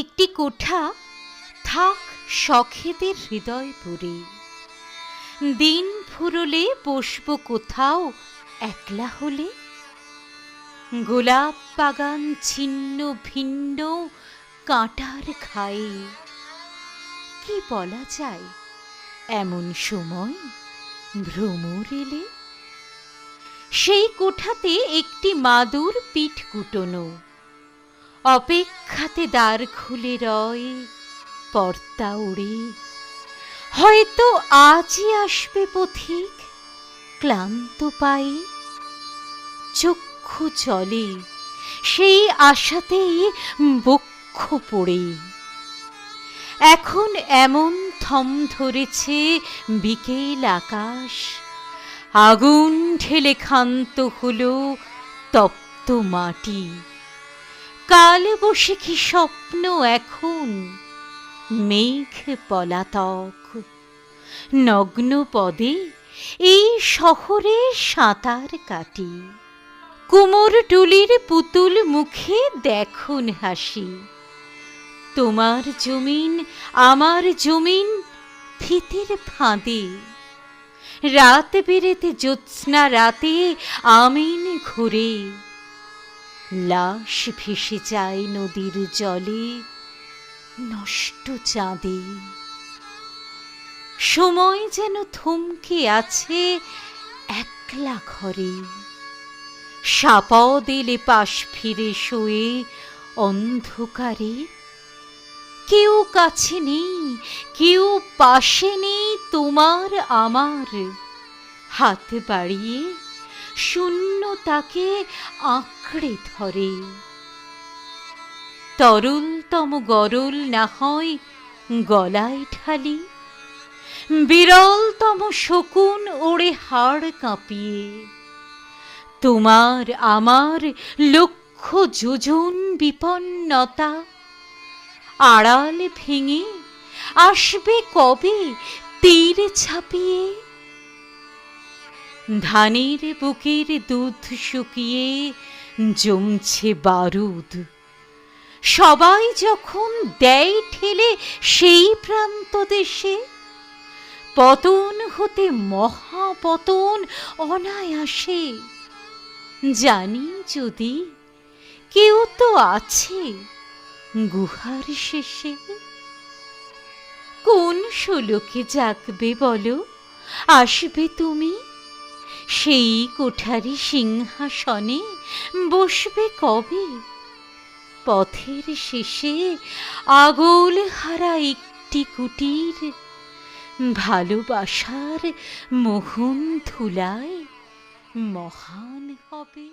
একটি কোঠা থাক শখেদের হৃদয় পুরে, দিন ফুরলে বসবো কোথাও একলা হলে। গোলাপ বাগান ছিন্ন ভিন্ন কাঁটার খায়ে, কি বলা যায় এমন সময় ভ্রমর এলে। সেই কোঠাতে একটি মাদুর পিঠ কুটনো, অপেক্ষাতে দ্বার খুলে রয় পর্দা উড়ে। হয়তো আজই আসবে পথিক ক্লান্ত পায়ে, চক্ষু চলে সেই আশাতেই বক্ষ পড়ে। এখন এমন থম ধরেছে বিকেল আকাশ, আগুন ঢেলে ক্ষান্ত হলো তপ্ত মাটি। কাল বৈশাখী স্বপ্ন এখন মেঘ পলাতক, নগ্ন পদে এই শহরে সাঁতার কাটি। কুমোরটুলির পুতুল মুখে দেখুন হাসি, তোমার জমিন আমার জমিন ফিতের ফাঁদে। রাত বেরেতে জ্যোৎস্না রাতে আমিন ঘুরে, লাশ ভেসে যায় নদীর জলে নষ্ট চাঁদে। সময় যেন থমকে আছে একলা ঘরে, সাপদ এলে পাশ ফিরে শোয়ে অন্ধকারে। কেউ কাছে নেই, কেউ পাশে নেই তোমার আমার, হাত বাড়িয়ে শূন্যতাকে আঁকড়ে ধরে। তরলতম গরল না হয় গলায় ঢালি, বিরলতম শকুন ওড়ে হাড় কাঁপিয়ে। তোমার আমার লক্ষ যোজন বিপন্নতা, আড়াল ভেঙে আসবে কবে তীর ছাপিয়ে। ধানের বুকের দুধ শুকিয়ে জমছে বারুদ, সবাই যখন দেয় ঠেলে সেই প্রান্ত দেশে। পতন হতে মহাপতন অনায়াসে, জানি যদি কেউ তো আছে গুহার শেষে। কোন শোলকে জাগবে বলো, আসবে তুমি সেই কোঠারি সিংহাসনে বসবে কবে। পথের শেষে আগল হারা একটি কুটির, ভালোবাসার মোহন ধুলায় মহান হবে।